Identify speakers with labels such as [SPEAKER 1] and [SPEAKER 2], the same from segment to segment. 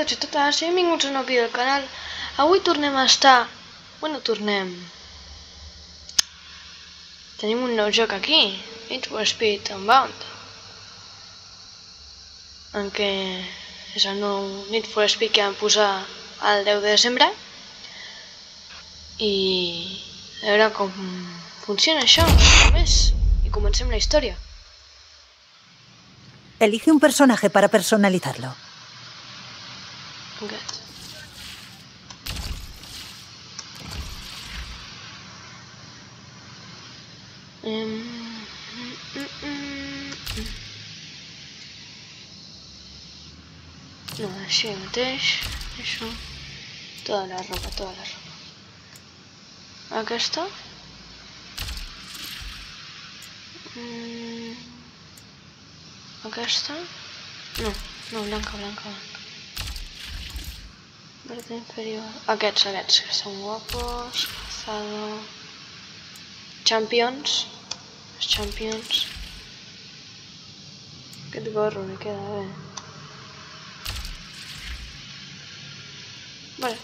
[SPEAKER 1] tots i totes, i benvinguts a un nou vídeo del canal. Avui tornem a estar... Bueno, tornem... Tenim un nou joc aquí, Need for Speed Unbound, en què és el nou Need for Speed que vam posar el 10 de desembre. I a veure com funciona això, com és, i comencem la història.
[SPEAKER 2] Elige un personaje para personalizarlo.
[SPEAKER 1] Okay. No, així mateix, això, tota la ropa. Aquesta. Aquesta. No, blanca. Verde inferior. Aquests que són guapos. Calzado. Champions. Els Champions. Aquest gorro li queda bé. Vale.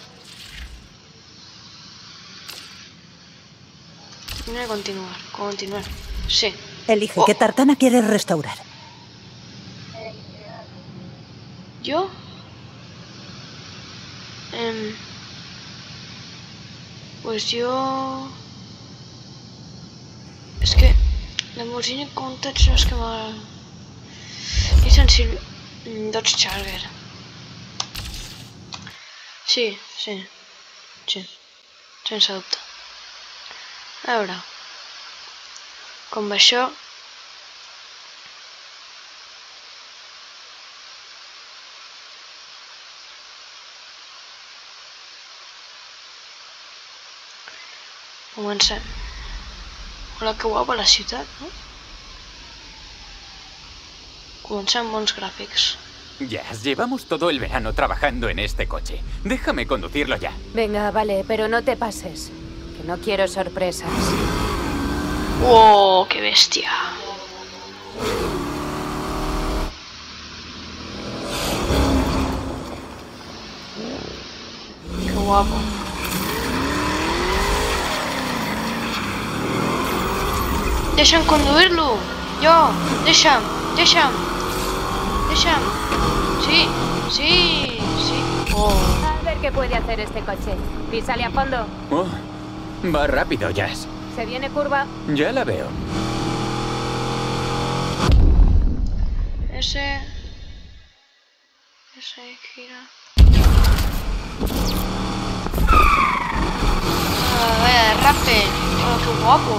[SPEAKER 1] Continuar. Sí.
[SPEAKER 2] Elige qué tartana quieres restaurar.
[SPEAKER 1] ¿Yo? Pues yo... Es que Lamborghini Countach no es que m'agrada. Nissan Dodge Charger. Sí, sense dubte. A veure, com va això? Comencem. Hola, que guapa la ciutat, no? Comencem amb bons gràfics.
[SPEAKER 3] Ya, llevamos todo el verano trabajando en este coche. Déjame conducirlo ya.
[SPEAKER 4] Venga, vale, pero no te pases. Que no quiero sorpresas.
[SPEAKER 1] ¡Wow! ¡Qué bestia! ¡Qué guapo! ¡Deixa'm conduir-lo! ¡Yo! ¡Deixa'm! Sí. Oh.
[SPEAKER 4] A ver qué puede hacer este coche. Písale a fondo.
[SPEAKER 3] Oh, va rápido, Jazz.
[SPEAKER 4] Se viene curva.
[SPEAKER 3] Ya la veo.
[SPEAKER 1] Ese gira. Vaya derrape. Oh, qué guapo.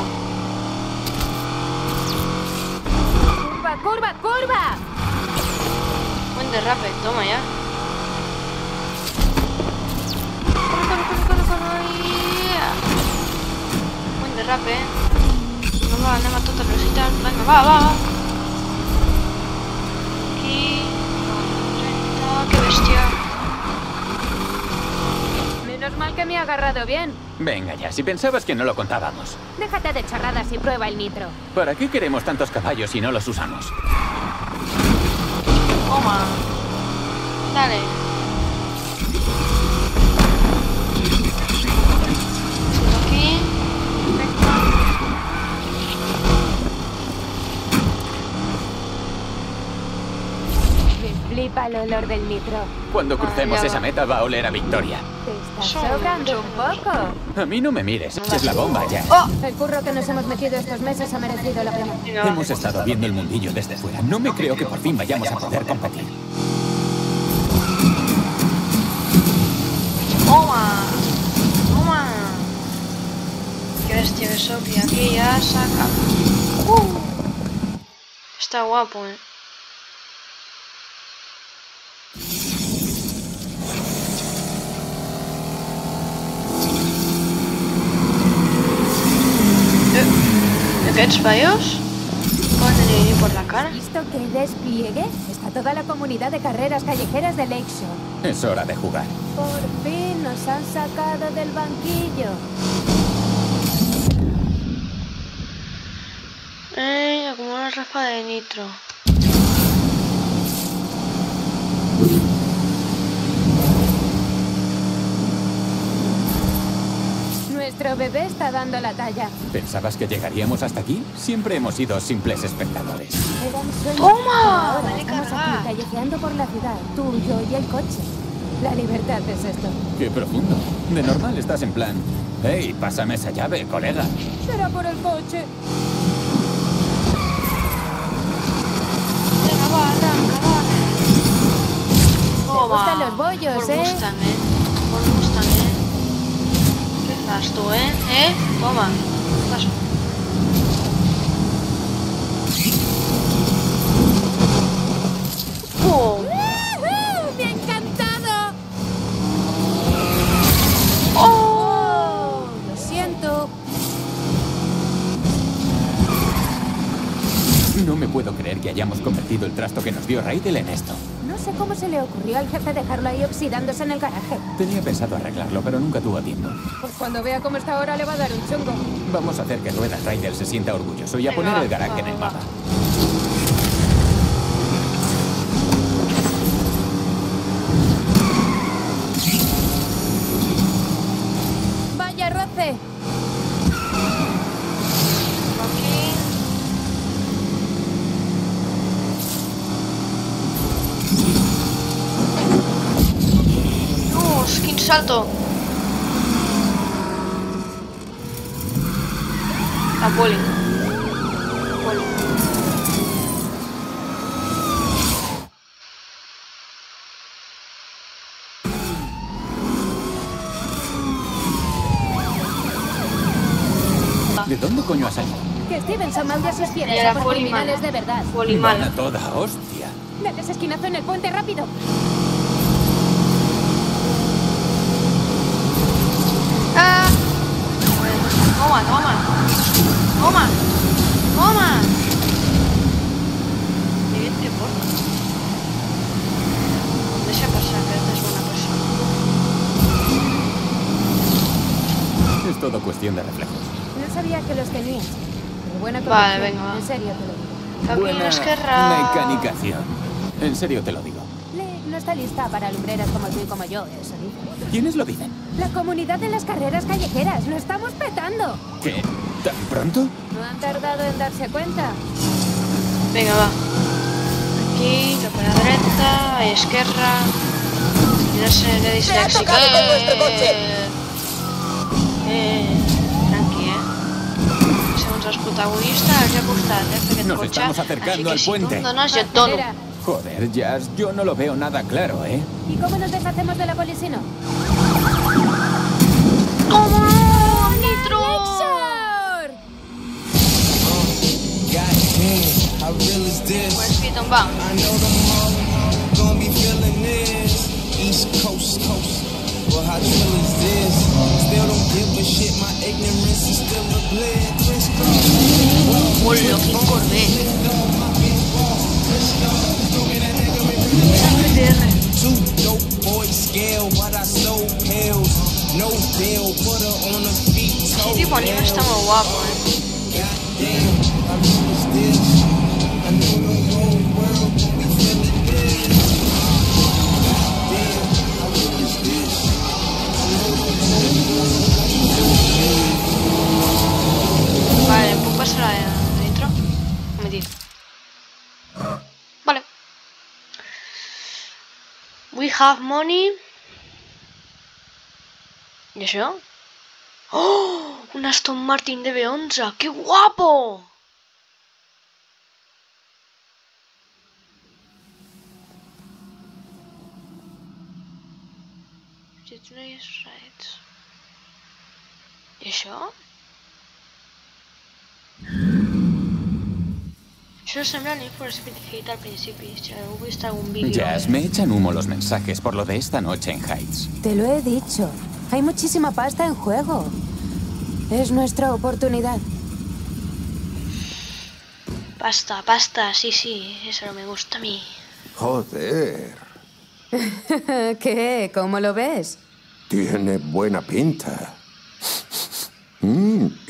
[SPEAKER 4] ¡Curva!
[SPEAKER 1] Buen derrape, toma ya. Buen derrape. Va, anem a tota velocitat. Vinga, va. Aquí. 30, que bestia.
[SPEAKER 4] Menos mal que me ha agarrado bien.
[SPEAKER 3] Venga ya, si pensabas que no lo contábamos.
[SPEAKER 4] Déjate de charradas y prueba el nitro.
[SPEAKER 3] ¿Para qué queremos tantos caballos si no los usamos?
[SPEAKER 1] Toma. Dale. Aquí.
[SPEAKER 4] Me flipa el olor del nitro.
[SPEAKER 3] Cuando crucemos
[SPEAKER 1] ya
[SPEAKER 3] esa
[SPEAKER 1] va.
[SPEAKER 3] meta va a oler a victoria.
[SPEAKER 4] Te estás sobrando un poco.
[SPEAKER 3] A mí no me mires, es la bomba, Jazz.
[SPEAKER 1] ¡Oh!
[SPEAKER 4] El curro que nos hemos metido estos meses ha merecido la pena.
[SPEAKER 1] Venga, va.
[SPEAKER 3] Hemos estado viendo el mundillo desde fuera. No me creo que por fin vayamos a poder competir.
[SPEAKER 1] Toma. Qué bestia que soy. Y aquí ya saca. Está guapo, ¿Aquests païos? Poden ir por la cara.
[SPEAKER 4] ¿Has visto qué despliegue? Está toda la comunidad de carreras callejeras de Lakeshore.
[SPEAKER 3] Es hora de jugar.
[SPEAKER 4] Por fin nos han sacado del banquillo.
[SPEAKER 1] Acumula ráfaga de nitro.
[SPEAKER 4] Nuestro bebé está dando la talla.
[SPEAKER 3] ¿Pensabas que llegaríamos hasta aquí? Siempre hemos sido simples espectadores.
[SPEAKER 4] Era un sueño.
[SPEAKER 1] ¡Toma!
[SPEAKER 4] Ahora
[SPEAKER 1] ¡Me he
[SPEAKER 4] estamos
[SPEAKER 1] cargado!
[SPEAKER 4] aquí callejeando por la ciudad, tú, yo y el coche. La libertad es esto.
[SPEAKER 3] ¡Qué profundo! De normal estás en plan... ¡Hey, pásame esa llave, colega!
[SPEAKER 4] Será por el coche.
[SPEAKER 1] Venga, va, arranca, va. Toma.
[SPEAKER 4] gustan los bollos,
[SPEAKER 1] Por
[SPEAKER 4] ¿eh?
[SPEAKER 1] Mustang, Por Mustang, ¿Qué estás tú, Toma. Paso. ¡Pum!
[SPEAKER 4] ¡Me ha encantado!
[SPEAKER 1] ¡Oh!
[SPEAKER 4] Lo siento.
[SPEAKER 3] No me puedo creer que hayamos convertido el trasto que nos dio Raidel en esto.
[SPEAKER 4] No sé cómo se le ocurrió al jefe dejarlo ahí oxidándose en el garaje.
[SPEAKER 3] Tenía pensado arreglarlo, pero nunca tuvo tiempo.
[SPEAKER 4] Pues cuando vea cómo está ahora le va a dar un chungo.
[SPEAKER 3] Vamos a hacer que Ruedas Raidel se sienta orgulloso y a
[SPEAKER 1] Venga,
[SPEAKER 3] poner
[SPEAKER 1] va,
[SPEAKER 3] el garaje en el
[SPEAKER 1] va.
[SPEAKER 3] mapa.
[SPEAKER 4] ¡Vaya roce!
[SPEAKER 1] Aquí. ¡Quin salto! La poli. Poli.
[SPEAKER 3] ¿De dónde coño ha salido?
[SPEAKER 4] Que Stevenson mande a sus fieles
[SPEAKER 1] Era
[SPEAKER 4] a por
[SPEAKER 1] poli
[SPEAKER 4] criminales
[SPEAKER 1] mala.
[SPEAKER 4] de verdad.
[SPEAKER 1] Poli
[SPEAKER 3] Van
[SPEAKER 1] mala.
[SPEAKER 3] a toda hostia.
[SPEAKER 4] Dale ese esquinazo en el puente rápido.
[SPEAKER 1] ¡Ah! Toma, toma. Toma. Toma. ¿Y qué te importa? Deja pasar, que eres buena persona.
[SPEAKER 3] Es todo cuestión de reflejos.
[SPEAKER 4] No sabía que los tenías. Pero buena
[SPEAKER 1] Vale,
[SPEAKER 4] conducción,
[SPEAKER 1] venga, va.
[SPEAKER 4] en serio te lo digo.
[SPEAKER 1] Aquí
[SPEAKER 3] Buena
[SPEAKER 1] es guerra.
[SPEAKER 3] mecanicación. En serio te lo digo.
[SPEAKER 4] Lee no está lista para lumbreras como tú y como yo, eso dice.
[SPEAKER 3] ¿Quiénes lo dicen?
[SPEAKER 4] La comunidad de las carreras callejeras, lo estamos petando.
[SPEAKER 3] ¿Qué? ¿Tan pronto?
[SPEAKER 4] No han tardado en darse cuenta.
[SPEAKER 1] Venga, va. Aquí, cap a la dreta, esquerra. Tirarse de disléxica. Tranqui, Segons els protagonistes, els ha costat, fer aquest
[SPEAKER 3] Nos
[SPEAKER 1] cotxe.
[SPEAKER 3] estamos acercando
[SPEAKER 1] Així que
[SPEAKER 3] al
[SPEAKER 1] si
[SPEAKER 3] puente.
[SPEAKER 1] tu em dones, jo et dono.
[SPEAKER 4] Acelera.
[SPEAKER 3] Joder, Jazz, yo no lo veo nada claro, ¿eh?
[SPEAKER 4] ¿Y cómo nos deshacemos de la polisino?
[SPEAKER 1] ¡Toma! ¡Nitro!
[SPEAKER 4] ¡Nexor!
[SPEAKER 5] Goddamn, how real is this?
[SPEAKER 1] Pues Speed on Bound.
[SPEAKER 5] I know them all gonna be feeling this. East Coast, coast. Well, how chill is this? Still don't give a shit. My ignorance is still a bliss.
[SPEAKER 1] Hola, quin Corvette.
[SPEAKER 5] Two dope boys scale, but I sold pills. No bill, put her on her feet.
[SPEAKER 1] Este tipo de anime está muy guapo,
[SPEAKER 5] Goddamn, how real is this? I know the whole world gonna be feeling this. Goddamn, how real is this?
[SPEAKER 1] Vale, ¿puedo pasar a dentro? Un momentito. Vale. We have money. ¿Y eso? ¡Oh! Un Aston Martin DB11. ¡Qué guapo! ¿Y eso? Això sembla Need for Speed Heat al principi. Si heu vist algun vídeo...
[SPEAKER 3] Jazz, me echan humo los mensajes por lo de esta noche en Heights.
[SPEAKER 4] Te lo he dicho. Hay muchísima pasta en juego. Es nuestra oportunidad.
[SPEAKER 1] Pasta, pasta, sí, sí. Eso me gusta a mí.
[SPEAKER 6] Joder,
[SPEAKER 4] ¿Qué? ¿Cómo lo ves?
[SPEAKER 6] tiene buena pinta.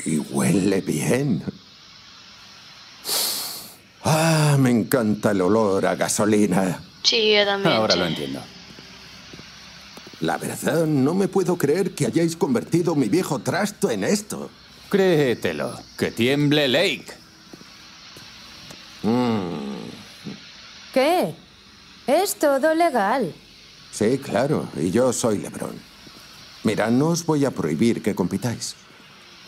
[SPEAKER 6] Y huele bien. Ah, me encanta el olor a gasolina.
[SPEAKER 1] Sí, yo también.
[SPEAKER 3] Ahora
[SPEAKER 1] sí.
[SPEAKER 3] lo entiendo.
[SPEAKER 6] La verdad, no me puedo creer que hayáis convertido mi viejo trasto en esto.
[SPEAKER 3] Créetelo, que tiemble Lake.
[SPEAKER 4] ¿Qué? Es todo legal.
[SPEAKER 6] Sí, claro, y yo soy LeBron. Mira, no os voy a prohibir que compitáis.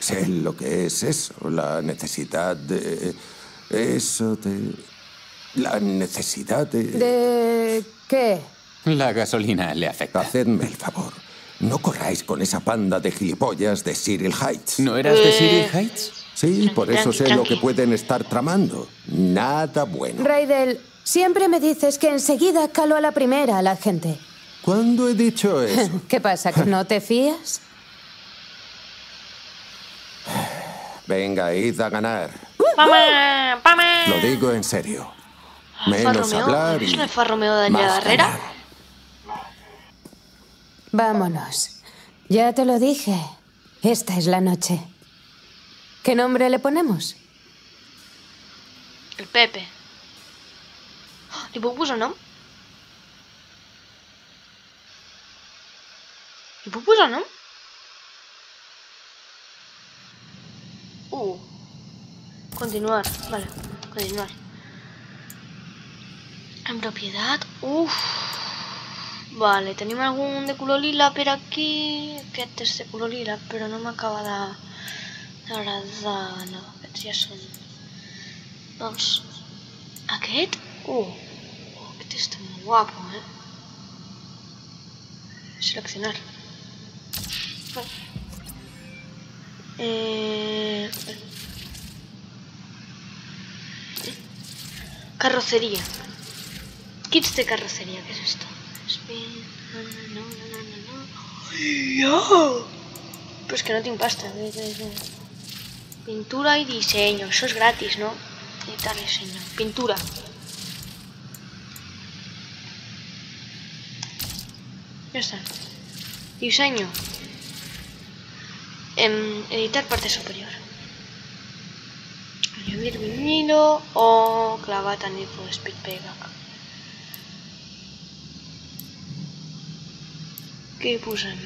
[SPEAKER 6] Sé lo que es eso, la necesidad de... La necesidad de...
[SPEAKER 4] ¿De qué?
[SPEAKER 3] La gasolina le afecta.
[SPEAKER 6] Hacedme el favor. No corráis con esa panda de gilipollas de Cyril Heights.
[SPEAKER 3] ¿No eras de Cyril Heights?
[SPEAKER 6] Sí, por eso sé lo que
[SPEAKER 1] tranqui.
[SPEAKER 6] pueden estar tramando. Nada bueno.
[SPEAKER 4] Raidel, siempre me dices que enseguida calo a la primera a la gente.
[SPEAKER 6] ¿Cuándo he dicho eso?
[SPEAKER 4] ¿Qué pasa, que no te fías?
[SPEAKER 6] Venga, id a ganar.
[SPEAKER 1] ¡Pama! ¡Pama!
[SPEAKER 6] Lo digo en serio.
[SPEAKER 1] Alfa
[SPEAKER 6] Menos
[SPEAKER 1] Romeo.
[SPEAKER 6] hablar y
[SPEAKER 1] ¿Es un Alfa Romeo de la
[SPEAKER 6] más
[SPEAKER 1] Herrera?
[SPEAKER 6] ganar.
[SPEAKER 4] Vámonos. Ya te lo dije. Esta es la noche. ¿Qué nombre le ponemos?
[SPEAKER 1] El Pepe. Li puc posar nom? Li puc posar nom? Continuar. Vale, continuar. En propiedad. Vale, tenim algun de color lila per aquí. Aquest és de color lila, però no m'acaba d'agradar. No, aquests ja són... Doncs... Aquest? Aquest està molt guapo, Seleccionar. Vale. Carrocería. Kits de carrocería, ¿qué es esto? No. Pero es que no tengo pasta. Pintura y diseño. Eso es gratis, ¿no? Editar diseño. Pintura. Ya está. Diseño. Editar parte superior. Añadir vinilo o clavar también por speed payback. Què hi posem?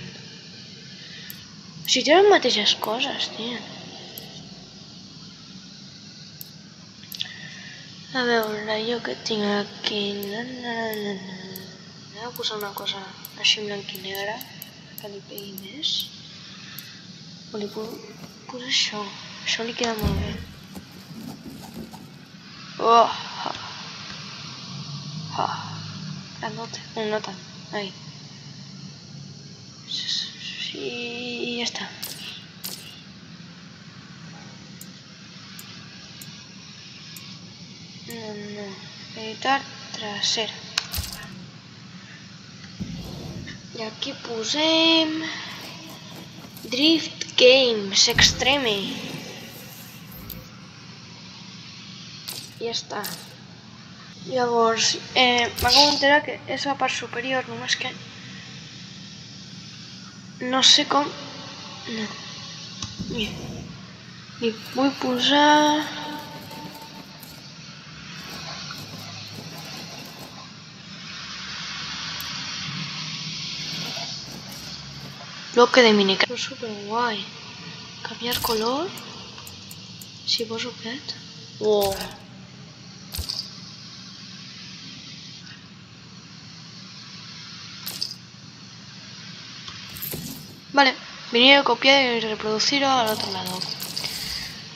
[SPEAKER 1] Si tenen mateixes coses, tio. A veure, jo que tinc aquí... Anem a posar una cosa així en blanc i negre, que li pegui més. O li puc posar això. Això li queda molt bé. Grandote. No tant. Ahí. Sí, y ya está. No. Editar trasera. Y aquí posem... Drift Games Extreme. Ja està. Llavors, m'acabo d'enterar que és la part superior, només que... No sé com... No. Li vull posar... Bloque de minicra. És superguai. Canviar color. Si poso aquest. Vale, venir a copiar y reproducirlo al otro lado.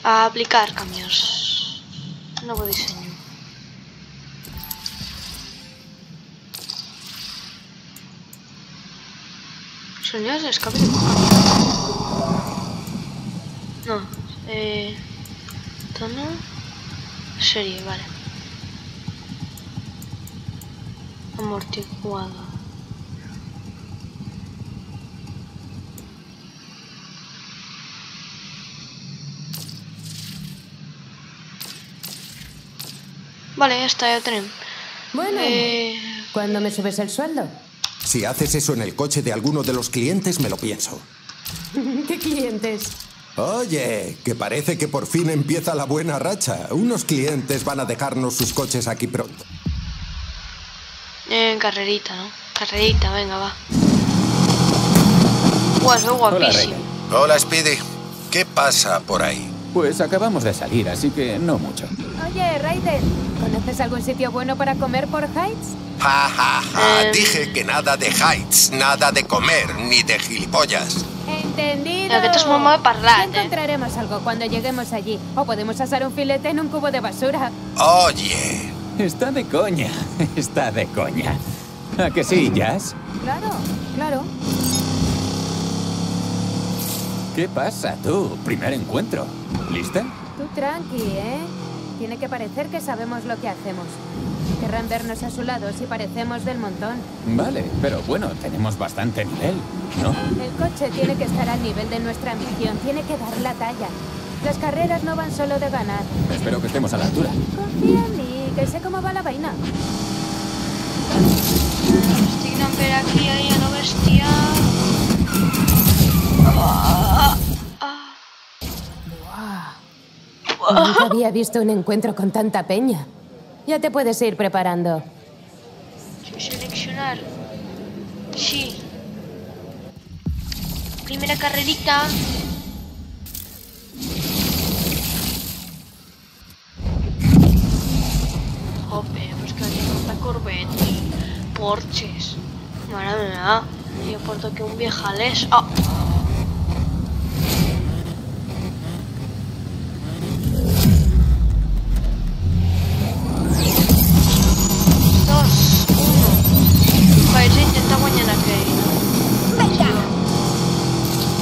[SPEAKER 1] A aplicar cambios. Nuevo diseño. Sonidos de escape de No, tono. Serie, vale. Amortiguado. Vale, ya está, ya tenemos.
[SPEAKER 4] Bueno, ¿cuándo me subes el sueldo?
[SPEAKER 6] Si haces eso en el coche de alguno de los clientes, me lo pienso.
[SPEAKER 4] ¿Qué clientes?
[SPEAKER 6] Oye, que parece que por fin empieza la buena racha. Unos clientes van a dejarnos sus coches aquí pronto.
[SPEAKER 1] Carrerita, ¿no? Carrerita, venga, va. Guau, es
[SPEAKER 3] Hola,
[SPEAKER 1] guapísimo.
[SPEAKER 3] Regan.
[SPEAKER 7] Hola, Speedy. ¿Qué pasa por ahí?
[SPEAKER 3] Pues acabamos de salir, así que no mucho.
[SPEAKER 4] Oye, Raiden, ¿conoces algún sitio bueno para comer por Heights?
[SPEAKER 7] Ja, ja, ja. Dije que nada de heights, nada de comer, ni de gilipollas.
[SPEAKER 4] Entendido.
[SPEAKER 1] Aquest és molt mal parlat,
[SPEAKER 4] Ya encontraremos algo cuando lleguemos allí. O podemos asar un filete en un cubo de basura.
[SPEAKER 7] Oye,
[SPEAKER 3] Está de coña, está de coña. ¿A que sí, Jazz?
[SPEAKER 4] Claro, claro.
[SPEAKER 3] ¿Qué pasa, tú? Primer encuentro. ¿Lista?
[SPEAKER 4] Tú tranqui, ¿eh? Tiene que parecer que sabemos lo que hacemos. Querrán vernos a su lado si parecemos del montón.
[SPEAKER 3] Vale, pero bueno, tenemos bastante nivel, ¿no?
[SPEAKER 4] El coche tiene que estar al nivel de nuestra ambición. Tiene que dar la talla. Las carreras no van solo de ganar.
[SPEAKER 3] Espero que estemos a la altura.
[SPEAKER 4] Confía en mí, que sé cómo va la vaina.
[SPEAKER 1] Estic anant per aquí, ahí, a lo bestia.
[SPEAKER 4] Nunca había visto un encuentro con tanta peña. Ya te puedes ir preparando.
[SPEAKER 1] Seleccionar. Sí. Primera carrerita. Jope, pues que aquí no Corvettes, Porsches. Madre mía, yo porto que un viejales. ¡Ah! Dos, uno. Vaig intentar guanyar aquell. Vinga!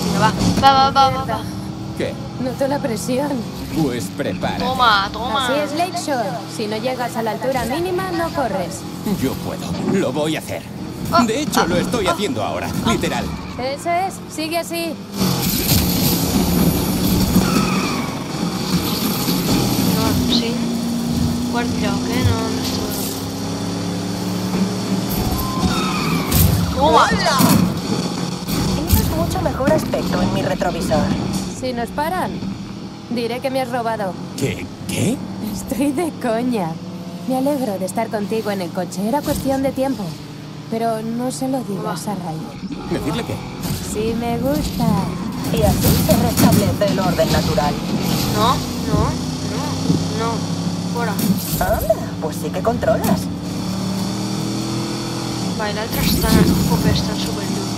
[SPEAKER 1] Vinga, va.
[SPEAKER 3] ¿Qué?
[SPEAKER 4] Noto la presión.
[SPEAKER 3] Pues prepara.
[SPEAKER 1] Toma.
[SPEAKER 4] Así es Lakeshore. Si no llegas a la altura mínima, no corres.
[SPEAKER 3] Yo puedo, lo voy a hacer. De hecho, lo estoy haciendo ahora, literal.
[SPEAKER 4] Eso es. Sigue así.
[SPEAKER 1] No, sí. Quart lloc, no estuvo. Toma!
[SPEAKER 8] Tienes mucho mejor aspecto en mi retrovisor.
[SPEAKER 4] Si nos paran, diré que me has robado.
[SPEAKER 3] ¿Qué? ¿Qué?
[SPEAKER 4] Estoy de coña. Me alegro de estar contigo en el coche. Era cuestión de tiempo. Pero no se lo digas a Ray.
[SPEAKER 3] ¿Decirle qué?
[SPEAKER 4] Sí me gusta.
[SPEAKER 8] Y así se restablece el orden natural.
[SPEAKER 1] No. Fora.
[SPEAKER 8] Anda, pues sí que controlas.
[SPEAKER 1] Va, i l'altre està... Jope, estan superlluny.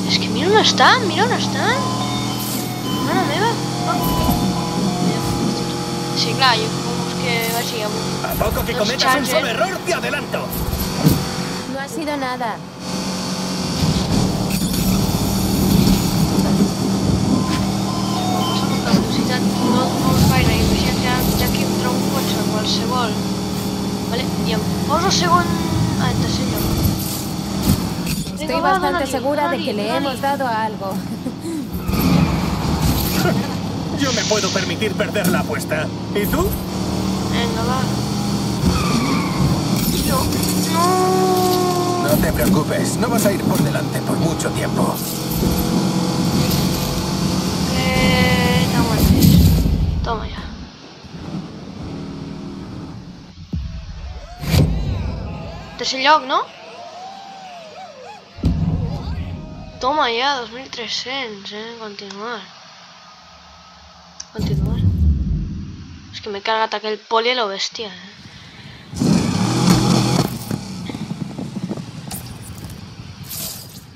[SPEAKER 1] És que mira on estan, Mare meva. Sí, clar, jo com que vagi amb...
[SPEAKER 9] A poco que cometas un solo error, te adelanto.
[SPEAKER 4] No ha sido nada.
[SPEAKER 1] La velocitat no és gaire, i imagina't ja que entra un cotxe qualsevol. Vale, i em poso segon... en tercer lloc.
[SPEAKER 4] Estoy bastante segura de que le hemos dado a algo.
[SPEAKER 9] Yo me puedo permitir perder la apuesta. ¿Y tú?
[SPEAKER 1] Venga, va. No.
[SPEAKER 7] no te preocupes, no vas a ir por delante por mucho tiempo.
[SPEAKER 1] Que te aguantes. Toma ya. Tercer lloc, no? Toma ya, 2300, continuar. Es que me he cargat aquel poli a lo bestia,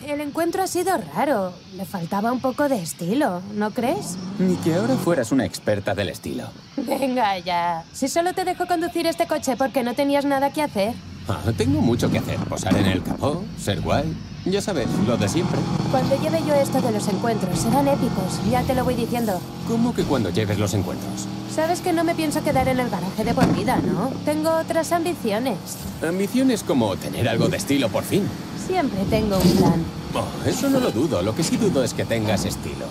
[SPEAKER 4] El encuentro ha sido raro. Le faltaba un poco de estilo, ¿no crees?
[SPEAKER 3] Ni que ahora fueras una experta del estilo.
[SPEAKER 4] Venga ya. Si solo te dejo conducir este coche porque no tenías nada que hacer.
[SPEAKER 3] Tengo mucho que hacer. Posar en el capó, ser guay. Ya sabes, lo de siempre.
[SPEAKER 4] Cuando lleve yo esto de los encuentros, serán épicos. Ya te lo voy diciendo.
[SPEAKER 3] ¿Cómo que cuando lleves los encuentros?
[SPEAKER 4] Sabes que no me pienso quedar en el garaje de por vida, ¿no? Tengo otras ambiciones.
[SPEAKER 3] Ambiciones como tener algo de estilo por fin.
[SPEAKER 4] Siempre tengo un plan.
[SPEAKER 3] Eso no lo dudo. Lo que sí dudo es que tengas estilo.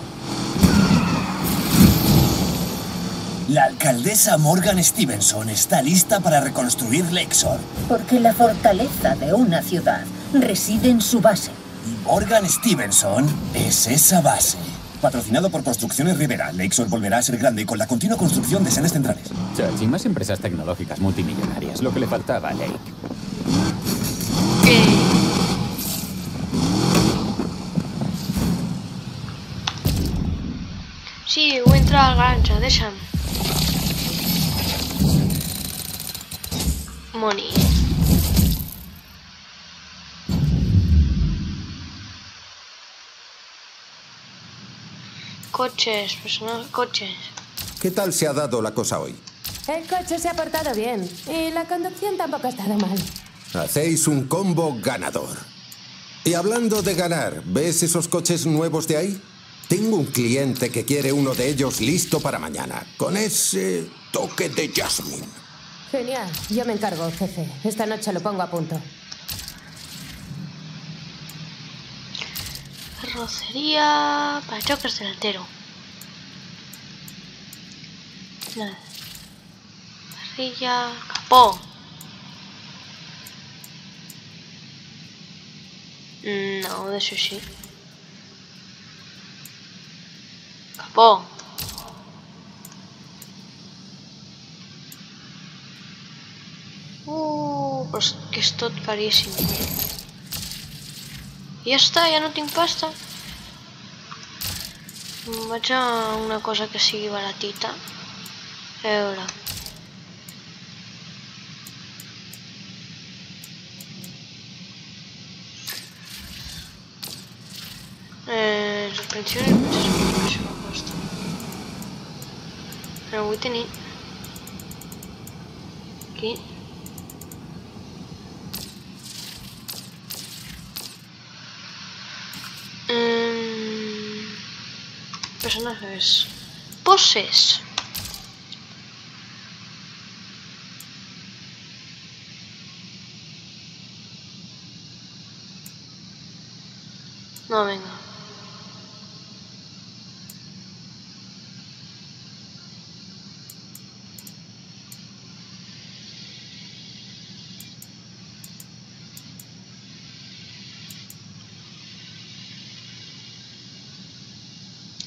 [SPEAKER 9] La alcaldesa Morgan Stevenson está lista para reconstruir Lakeshore.
[SPEAKER 8] Porque la fortaleza de una ciudad reside en su base.
[SPEAKER 9] Y Morgan Stevenson es esa base. Patrocinado por Construcciones Rivera, Lakeshore volverá a ser grande con la continua construcción de sedes centrales.
[SPEAKER 3] Chachi, más empresas tecnológicas multimillonarias. Lo que le faltaba a Lake.
[SPEAKER 1] Sí, vull entrar al granja, deixa'm. Money. Coches, personal, coches.
[SPEAKER 6] ¿Qué tal se ha dado la cosa hoy?
[SPEAKER 4] El coche se ha portado bien y la conducción tampoco ha estado mal.
[SPEAKER 6] Hacéis un combo ganador. Y hablando de ganar, ¿ves esos coches nuevos de ahí? Tengo un cliente que quiere uno de ellos listo para mañana, con ese toque de Jasmine.
[SPEAKER 4] Genial, yo me encargo, jefe. Esta noche lo pongo a punto.
[SPEAKER 1] Carrocería para choques delantero. Nada. Parrilla, capó. No, de eso sí. Capó. Pues que és tot caríssim. I ja està, ja no tinc pasta. Vaig a una cosa que sigui baratita. A veure. Suspensiones, no sé què costa. Però vull tenir aquí. Personajes. Poses. No, venga.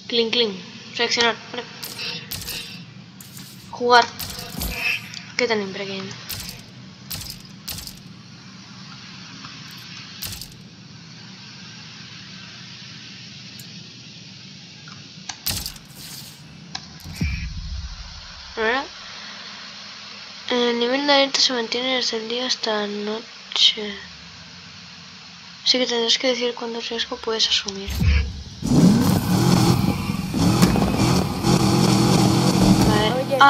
[SPEAKER 1] Clink, clink. Seleccionar. Vale. Jugar. ¿Qué tenim per aquí? Ahora. El nivel de alerta se mantiene desde el día hasta la noche. Así que tendrás que decir cuánto riesgo puedes asumir.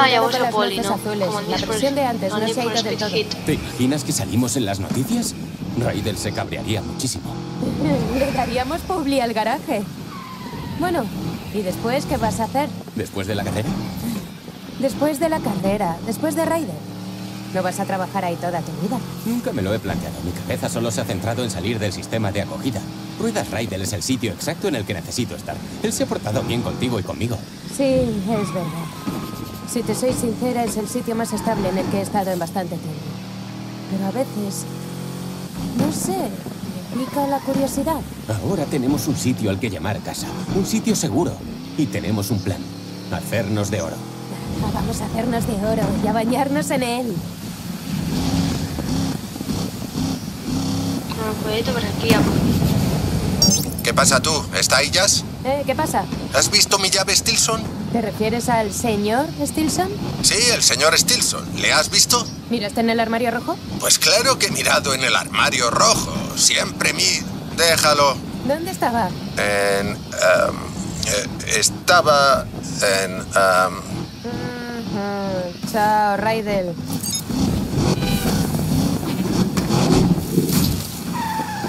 [SPEAKER 1] Ya voy a Poli, ¿no? Como
[SPEAKER 4] la presión de antes no se ha ido del todo.
[SPEAKER 3] ¿Te imaginas que salimos en las noticias? Raidel se cabrearía muchísimo.
[SPEAKER 4] Le daríamos publi al garaje. Bueno, ¿y después qué vas a hacer?
[SPEAKER 3] ¿Después de la carrera?
[SPEAKER 4] Después de la carrera, después de Raidel. ¿No vas a trabajar ahí toda tu vida?
[SPEAKER 3] Nunca me lo he planteado. Mi cabeza solo se ha centrado en salir del sistema de acogida. Ruedas Raidel es el sitio exacto en el que necesito estar. Él se ha portado bien contigo y conmigo.
[SPEAKER 4] Sí, es verdad. Si te soy sincera, es el sitio más estable en el que he estado en bastante tiempo. Pero a veces, no sé, me pica la curiosidad.
[SPEAKER 3] Ahora tenemos un sitio al que llamar casa. Un sitio seguro. Y tenemos un plan. Hacernos de oro.
[SPEAKER 4] Vamos a hacernos de oro y a bañarnos en él.
[SPEAKER 1] Cuidado por aquí.
[SPEAKER 7] ¿Qué pasa tú? ¿Está ahí, Jazz?
[SPEAKER 4] ¿Qué pasa?
[SPEAKER 7] ¿Has visto mi llave Stilson?
[SPEAKER 4] ¿Te refieres al señor Stilson?
[SPEAKER 7] Sí, el señor Stilson. ¿Le has visto?
[SPEAKER 4] ¿Miraste en el armario rojo?
[SPEAKER 7] Pues claro que he mirado en el armario rojo. Siempre Déjalo.
[SPEAKER 4] ¿Dónde estaba?
[SPEAKER 7] Estaba en...
[SPEAKER 4] Chao, Raidel.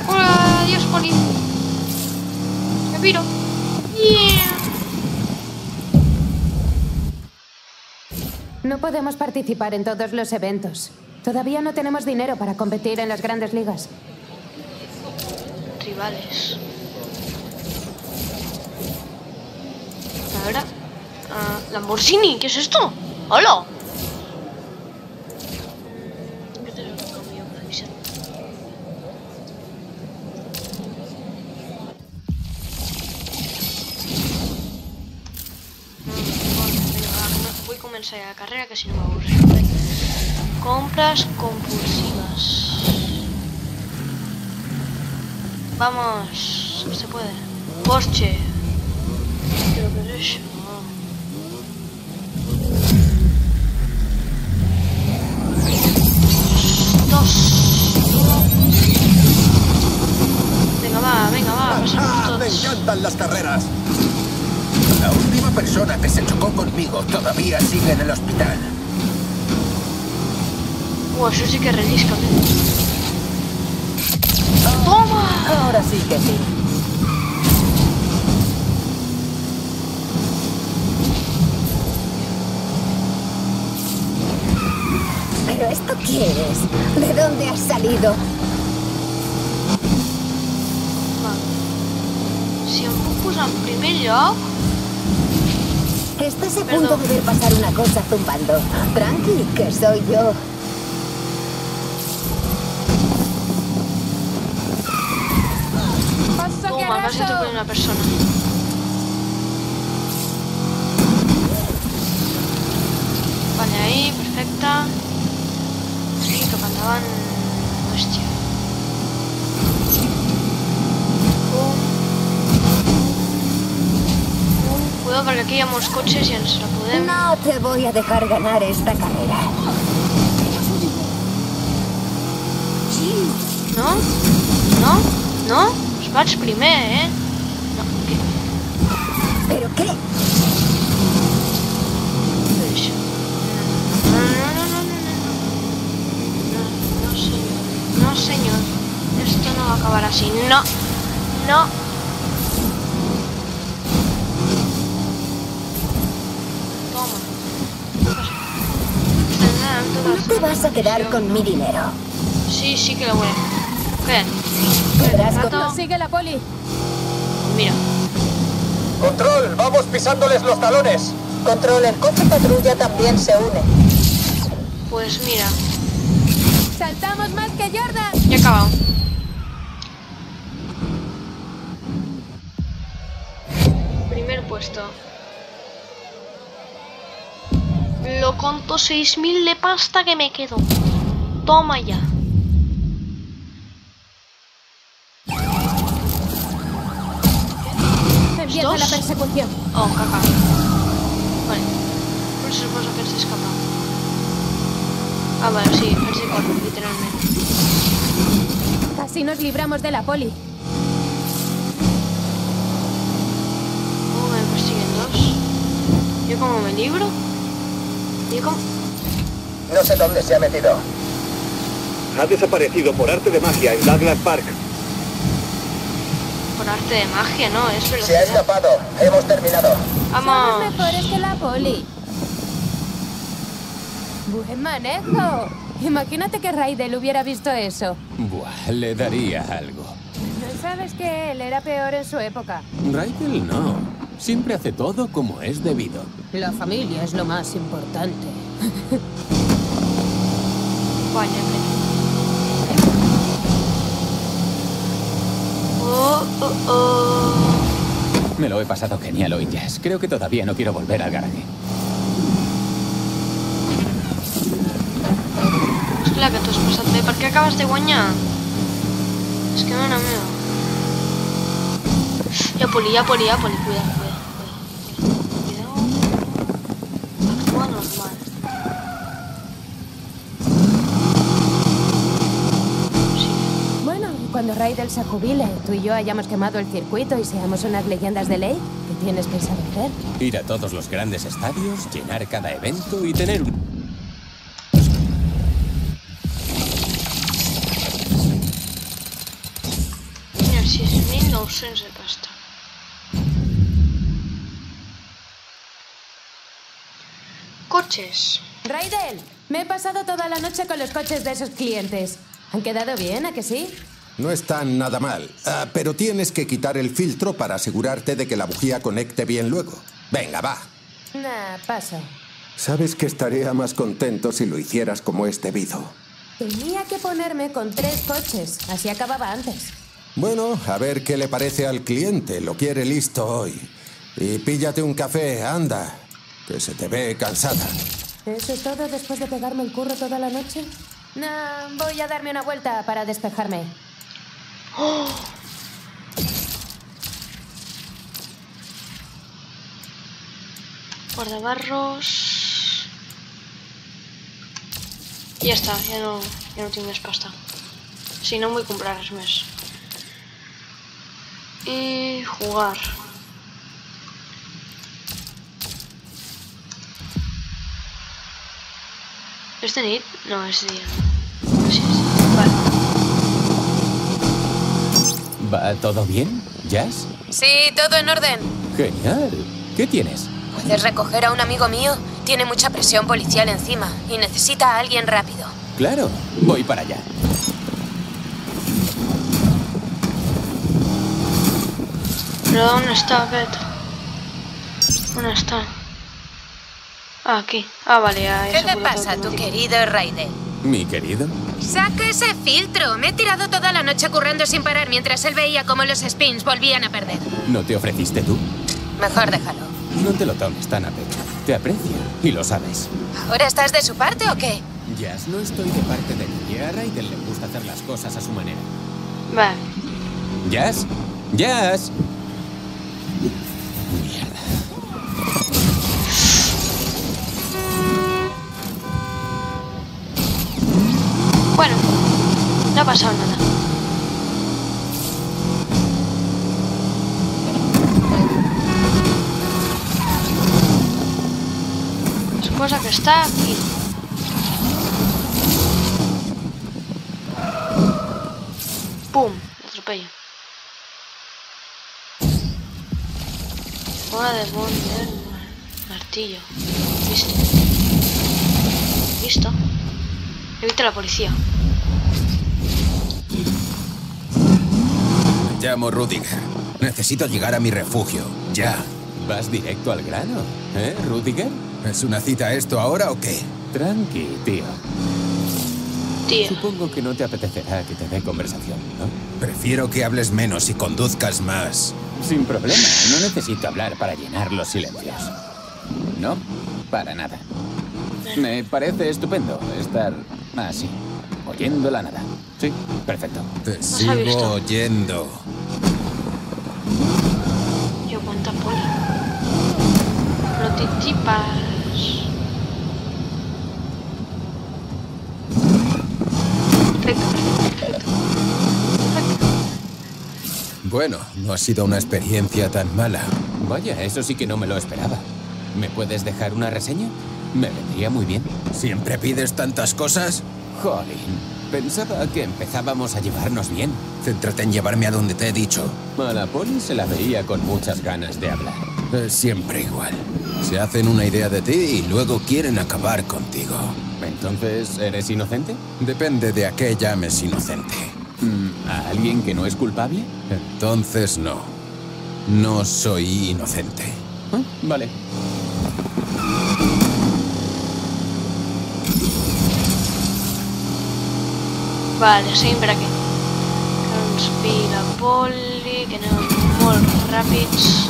[SPEAKER 1] Hola, adiós, Poli. Me piro. Yeah.
[SPEAKER 4] No podemos participar en todos los eventos. Todavía no tenemos dinero para competir en las grandes ligas.
[SPEAKER 1] Rivales. Ahora. Lamborghini, ¿qué es esto? ¡Hola! Voy a comenzar la carrera que si no me aburre. Compras compulsivas. Vamos, se puede. Porsche. Creo que es eso. Dios. Venga, va, pasamos todos.
[SPEAKER 7] Me encantan las carreras. La última persona que se chocó conmigo todavía sigue en el hospital.
[SPEAKER 1] Eso sí que relisca, ¡Toma!
[SPEAKER 2] Ahora sí que sí.
[SPEAKER 8] ¿Pero esto qué es? ¿De dónde has salido?
[SPEAKER 1] Si em puc posar en primer lloc...
[SPEAKER 8] Estás a punto de ver pasar una cosa zumbando. Tranqui, que soy yo.
[SPEAKER 1] Toma, casi toco de una persona. Vale, ahí, perfecta. Sí, cap endavant. Hòstia. Cuidado perquè aquí hi ha molts cotxes i ens la podem...
[SPEAKER 8] No te voy a dejar ganar esta carrera.
[SPEAKER 1] No? No? No? Us vaig primer, No, què?
[SPEAKER 8] ¿Pero qué?
[SPEAKER 1] Això. No, senyor. No, senyor. Esto no va a acabar así. No. No.
[SPEAKER 8] No te vas a quedar con mi dinero.
[SPEAKER 1] Sí que lo voy a... ¿Qué?
[SPEAKER 8] Podrás
[SPEAKER 4] Sigue la poli.
[SPEAKER 1] Mira.
[SPEAKER 7] Control, vamos pisándoles los talones.
[SPEAKER 8] Control, el coche patrulla también se une.
[SPEAKER 1] Pues mira.
[SPEAKER 4] ¡Saltamos más que Jordan!
[SPEAKER 1] Ya he acabado. Primer puesto. Lo conto, 6.000 de pasta que me quedo. Toma ya.
[SPEAKER 4] Empieza la persecución.
[SPEAKER 1] Oh, caca. Vale. Por eso suposo que se escapa. Ah, vale, sí, él se corre, literalmente.
[SPEAKER 4] Casi nos libramos de la poli.
[SPEAKER 1] ¿Cómo me persiguen dos? ¿Yo cómo me libro? ¿Yo cómo?
[SPEAKER 7] No sé dónde se ha metido. Ha desaparecido por arte de magia en Douglas Park.
[SPEAKER 1] Por arte de magia, ¿no? Es velocidad.
[SPEAKER 7] Se ha escapado. Hemos terminado.
[SPEAKER 4] Somos
[SPEAKER 1] ¡Vamos!
[SPEAKER 4] mejores que la poli. Buen manejo. Imagínate que Raidel hubiera visto eso.
[SPEAKER 3] Buah, le daría algo.
[SPEAKER 4] ¿No sabes que él era peor en su época?
[SPEAKER 3] Raidel no. Siempre hace todo como es debido.
[SPEAKER 4] La familia es lo más importante.
[SPEAKER 1] Vaya,
[SPEAKER 3] Me lo he pasado genial hoy, Jess. Creo que todavía no quiero volver al garaje.
[SPEAKER 1] És clar que t'ho has passat bé. Per què acabes de guanyar? És que mare meva. Ja, poli. Cuidado. Actúa normal. Sí.
[SPEAKER 4] Bueno, cuando Raidel se jubile, tú y yo hayamos quemado el circuito y seamos unas leyendas de ley, ¿qué tienes pensado hacer?
[SPEAKER 3] Ir a todos los grandes estadios, llenar cada evento y tener un...
[SPEAKER 1] Mira, 6.900 de pasta. Coches.
[SPEAKER 4] Raidel, me he pasado toda la noche con los coches de esos clientes. ¿Han quedado bien, a que sí?
[SPEAKER 6] No están nada mal, pero tienes que quitar el filtro para asegurarte de que la bujía conecte bien luego. Venga, va.
[SPEAKER 4] Nah, paso.
[SPEAKER 6] Sabes que estaría más contento si lo hicieras como es debido.
[SPEAKER 4] Tenía que ponerme con 3 coches, así acababa antes.
[SPEAKER 6] Bueno, a ver qué le parece al cliente. Lo quiere listo hoy. Y píllate un café, anda, que se te ve cansada.
[SPEAKER 4] ¿Eso es todo después de pegarme el curro toda la noche? Nah, voy a darme una vuelta para despejarme.
[SPEAKER 1] ¡Oh! Guardabarros. ja està, ja no tinc més pasta. Sí, no em vull comprar res més. I jugar. ¿Es de nit? No, es día. Sí, vale.
[SPEAKER 3] ¿Va todo bien, Jazz?
[SPEAKER 4] Sí, todo en orden.
[SPEAKER 3] Genial. ¿Qué tienes?
[SPEAKER 4] ¿Puedes recoger a un amigo mío? Tiene mucha presión policial encima y necesita a alguien rápido.
[SPEAKER 3] Claro, voy para allá.
[SPEAKER 1] ¿Pero dónde está, Beto? ¿Dónde está? Ah, aquí. Ah, vale, ya
[SPEAKER 4] ¿Qué te pasa, tu querido Raiden?
[SPEAKER 3] ¿Mi querido?
[SPEAKER 4] ¡Saca ese filtro! Me he tirado toda la noche currando sin parar mientras él veía cómo los spins volvían a perder.
[SPEAKER 3] ¿No te ofreciste tú?
[SPEAKER 4] Mejor déjalo.
[SPEAKER 3] No te lo tomes tan a pecho. Te aprecia y lo sabes.
[SPEAKER 4] ¿Ahora estás de su parte o qué?
[SPEAKER 3] Jazz, no estoy de parte de nadie. A Raiden le gusta hacer las cosas a su manera.
[SPEAKER 1] Vale.
[SPEAKER 3] ¿Jazz? ¡Jazz! Mierda.
[SPEAKER 1] Bueno, no ha pasado nada. Suposa que está aquí. ¡Pum! Me atropello. Hora de poner martillo. Listo. Listo. Evita la policía.
[SPEAKER 7] Me llamo Rudiger. Necesito llegar a mi refugio. Ya.
[SPEAKER 3] Vas directo al grano, ¿eh, Rudiger?
[SPEAKER 7] ¿Es una cita esto ahora o qué?
[SPEAKER 3] Tranqui, tío.
[SPEAKER 1] Tío.
[SPEAKER 3] Supongo que no te apetecerá que te dé conversación, ¿no?
[SPEAKER 7] Prefiero que hables menos y conduzcas más.
[SPEAKER 3] Sin problema. No necesito hablar para llenar los silencios. No, para nada. Me parece estupendo estar así, oyendo la nada. Sí, perfecto.
[SPEAKER 7] Te
[SPEAKER 1] se ha visto.
[SPEAKER 7] sigo oyendo.
[SPEAKER 1] Yo cuánta poli. Prototipas. Perfecto.
[SPEAKER 7] Bueno, no ha sido una experiencia tan mala.
[SPEAKER 3] Vaya, eso sí que no me lo esperaba. ¿Me puedes dejar una reseña? Me vendría muy bien.
[SPEAKER 7] ¿Siempre pides tantas cosas?
[SPEAKER 3] Jolín, pensaba que empezábamos a llevarnos bien.
[SPEAKER 7] Céntrate en llevarme a donde te he dicho.
[SPEAKER 3] A la poli se la veía con muchas ganas de hablar.
[SPEAKER 7] Es siempre igual. Se hacen una idea de ti y luego quieren acabar contigo.
[SPEAKER 3] ¿Entonces eres inocente?
[SPEAKER 7] Depende de a qué llames inocente.
[SPEAKER 3] ¿A alguien que no es culpable?
[SPEAKER 7] Entonces no. No soy inocente.
[SPEAKER 3] Ah, vale.
[SPEAKER 1] Vale, seguim per aquí. Conspira poli, que anem molt ràpids.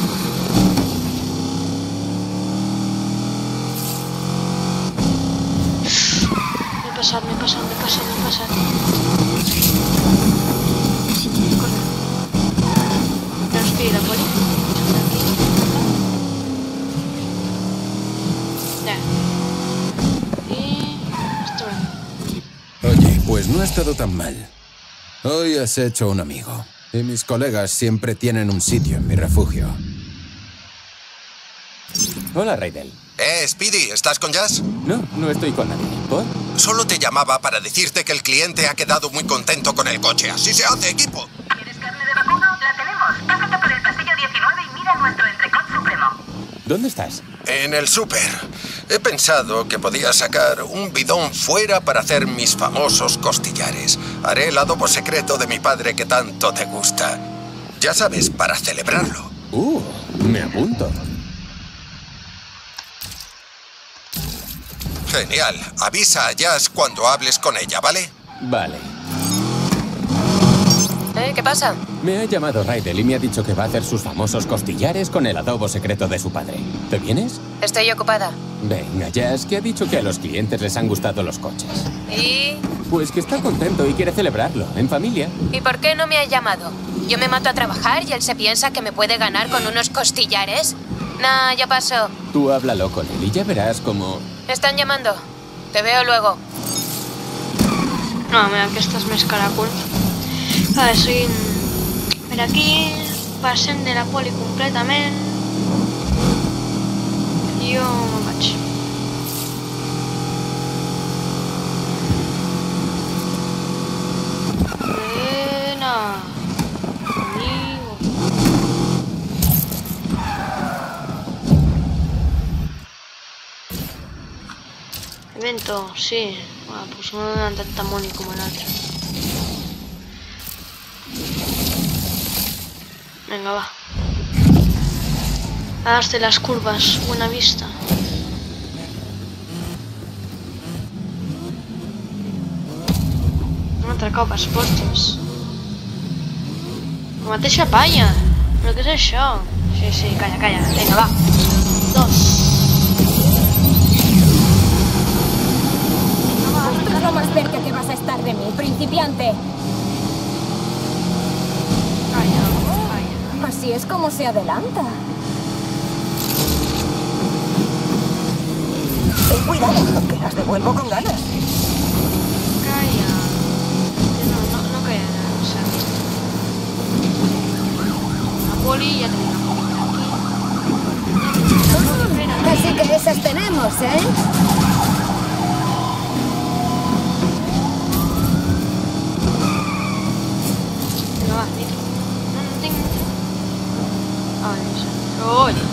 [SPEAKER 1] M'he passat. Corre. Conspira poli. Ya. Y... esto.
[SPEAKER 7] Oye, pues no ha estado tan mal. Hoy has hecho un amigo. Y mis colegas siempre tienen un sitio en mi refugio.
[SPEAKER 3] Hola, Raiden.
[SPEAKER 6] Speedy, ¿estás con Jazz?
[SPEAKER 3] No, no estoy con nadie. ¿Por?
[SPEAKER 6] Solo te llamaba para decirte que el cliente ha quedado muy contento con el coche. ¡Así se hace, equipo!
[SPEAKER 10] ¿Quieres carne de vacuno? La tenemos. Pásate por el pasillo 19 y mira nuestro entrecot supremo.
[SPEAKER 3] ¿Dónde estás?
[SPEAKER 6] En el súper. He pensado que podía sacar un bidón fuera para hacer mis famosos costillares. Haré el adobo secreto de mi padre que tanto te gusta. Ya sabes, para celebrarlo.
[SPEAKER 3] Me apunto.
[SPEAKER 6] Genial. Avisa a Jazz cuando hables con ella, ¿vale?
[SPEAKER 3] Vale.
[SPEAKER 4] ¿Qué pasa?
[SPEAKER 3] Me ha llamado Raidel y me ha dicho que va a hacer sus famosos costillares con el adobo secreto de su padre. ¿Te vienes?
[SPEAKER 4] Estoy ocupada.
[SPEAKER 3] Venga, Jazz, que ha dicho que a los clientes les han gustado los coches.
[SPEAKER 4] ¿Y?
[SPEAKER 3] Pues que está contento y quiere celebrarlo, en familia.
[SPEAKER 4] ¿Y por qué no me ha llamado? Yo me mato a trabajar y él se piensa que me puede ganar con unos costillares. Nah, ya pasó.
[SPEAKER 3] Tú háblalo con él y ya verás cómo...
[SPEAKER 4] Me están llamando. Te veo luego.
[SPEAKER 1] No, mira, aquestes més caràcols. Vale, seguim per aquí, passem de la poli completament. Jo me'n vaig. Buena. Amigo. Evento, sí. Bueno, pues no dan tanta money como el otro. Venga, va. Hasta las curvas, buena vista. No atracado pasaportes. La mateixa palla. Però què és això? Sí, sí, calla, calla. Vinga, va. 2.
[SPEAKER 8] Lo más cerca que vas a estar de mí, principiante.
[SPEAKER 1] Calla, calla.
[SPEAKER 8] Así es como se adelanta.
[SPEAKER 2] Ten cuidado, que las devuelvo con ganas.
[SPEAKER 1] Calla. No calla nada, o sea. La poli ya tengo una poli aquí.
[SPEAKER 8] Así que esas tenemos, ¿eh?
[SPEAKER 1] Venga, va, nitro. No tengo nitro. Ah, vale, eso. Oye.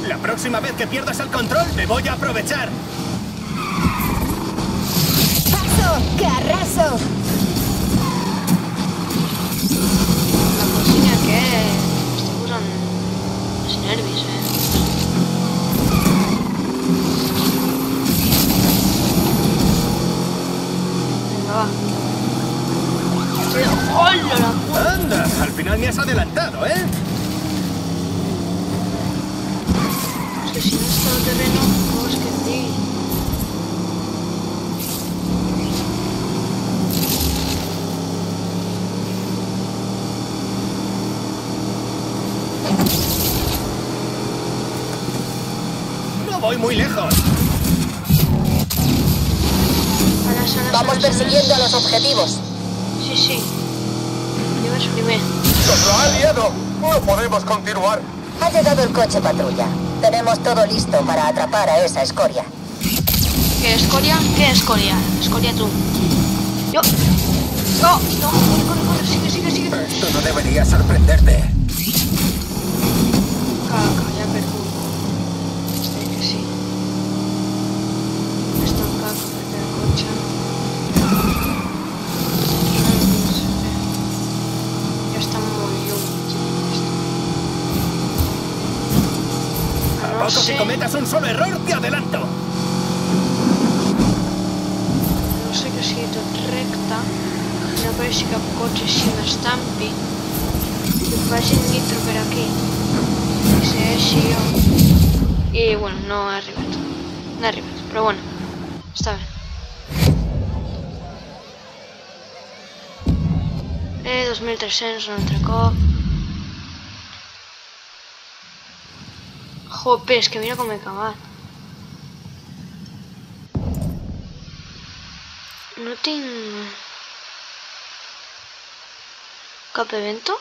[SPEAKER 9] La próxima vez que pierdas el control, me voy a aprovechar.
[SPEAKER 8] ¡Paso! ¡Que arraso!
[SPEAKER 1] La cocina que estic posant els nervis, Venga, va. ¡Hola, la puta!
[SPEAKER 9] Anda, al final me has adelantado, ¿eh?
[SPEAKER 1] Es que si no está el terreno, ¿cómo es que te diga?
[SPEAKER 9] No voy muy lejos.
[SPEAKER 8] Vamos persiguiendo a los objetivos.
[SPEAKER 1] Sí, sí. Llevas primero.
[SPEAKER 11] ¡Nos lo ha liado! ¡No podemos continuar!
[SPEAKER 8] Ha llegado el coche patrulla. Tenemos todo listo para atrapar a esa escoria.
[SPEAKER 1] ¿Qué escoria? ¿Qué escoria? Escoria tú. Yo. No, no, corre, sigue, sigue, sigue.
[SPEAKER 11] Esto no debería sorprenderte.
[SPEAKER 1] Caca, ya perdí. Este que sí. Esto en caca porque el coche. Ya está muy lluny.
[SPEAKER 9] A poco que cometas un solo error, te adelanto.
[SPEAKER 1] No sé que sigui tot recte. No apareixi cap cotxe així m'estampi. I facin nitro per aquí. I segueixi jo. I bueno, no he arribat. No he arribat, però bueno. Està bé. 2.300 un altre cop. Jope, és que mira com he acabat. No tinc cap evento.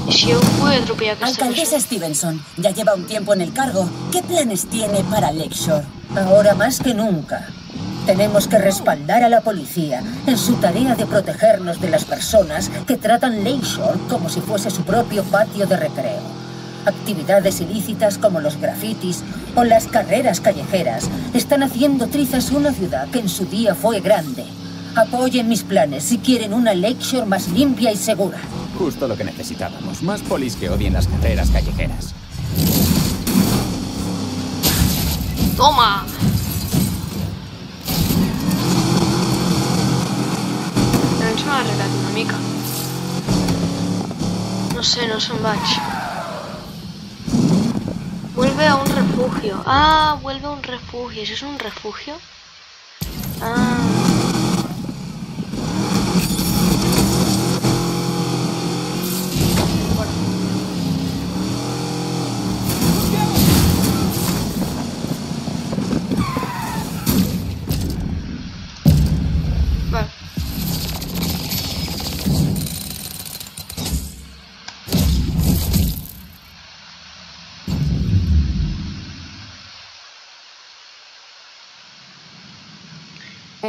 [SPEAKER 1] ¿Y si yo puedo atropellar a esta
[SPEAKER 12] Alcaldesa Stevenson, ya lleva un tiempo en el cargo. ¿Qué planes tiene para Lakeshore? Ahora más que nunca. Tenemos que respaldar a la policía en su tarea de protegernos de las personas que tratan Lakeshore como si fuese su propio patio de recreo. Actividades ilícitas como los grafitis o las carreras callejeras están haciendo trizas una ciudad que en su día fue grande. Apoyen mis planes si quieren una Lakeshore más limpia y segura.
[SPEAKER 3] Justo lo que necesitábamos. Más polis que odien las carreras callejeras.
[SPEAKER 1] ¡Toma! También se m'ha arreglat una mica. No sé en vaig. Vuelve a un refugio. Ah, vuelve a un refugio. ¿Eso es un refugio? Ah.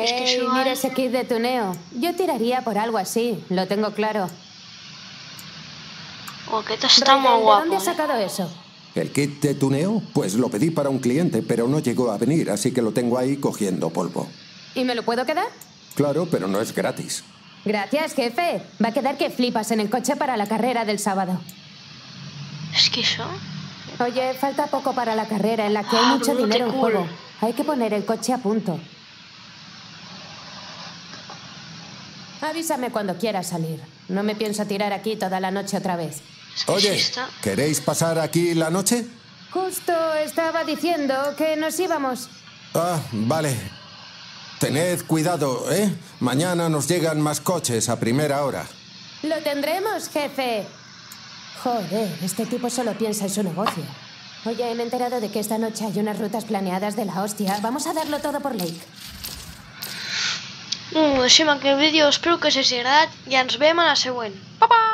[SPEAKER 1] És que això...
[SPEAKER 4] Mira ese kit de tuneo. Yo tiraría por algo así, lo tengo claro.
[SPEAKER 1] Oh, aquest està molt
[SPEAKER 4] ¿De
[SPEAKER 1] guapo.
[SPEAKER 4] dónde has sacado eso?
[SPEAKER 6] ¿El kit de tuneo? Pues lo pedí para un cliente, pero no llegó a venir, así que lo tengo ahí cogiendo polvo.
[SPEAKER 4] ¿Y me lo puedo quedar?
[SPEAKER 6] Claro, pero no es gratis.
[SPEAKER 4] Gracias, jefe. Va a quedar que flipas en el coche para la carrera del sábado.
[SPEAKER 1] És que això...
[SPEAKER 4] Oye, falta poco para la carrera en la que hay mucho
[SPEAKER 1] pero
[SPEAKER 4] dinero
[SPEAKER 1] qué
[SPEAKER 4] en
[SPEAKER 1] cool.
[SPEAKER 4] juego. Hay que poner el coche a punto. Avísame cuando quieras salir. No me pienso tirar aquí toda la noche otra vez.
[SPEAKER 6] Oye, ¿queréis pasar aquí la noche?
[SPEAKER 4] Justo estaba diciendo que nos íbamos.
[SPEAKER 6] Ah, vale. Tened cuidado, ¿eh? Mañana nos llegan más coches a primera hora.
[SPEAKER 4] Lo tendremos, jefe. Joder, este tipo solo piensa en su negocio. Oye, me he enterado de que esta noche hay unas rutas planeadas de la hòstia. Vamos a darlo todo por Lake.
[SPEAKER 1] Deixem aquí el vídeo, espero que us hagi agradat i ens veiem a la següent. Pa, pa!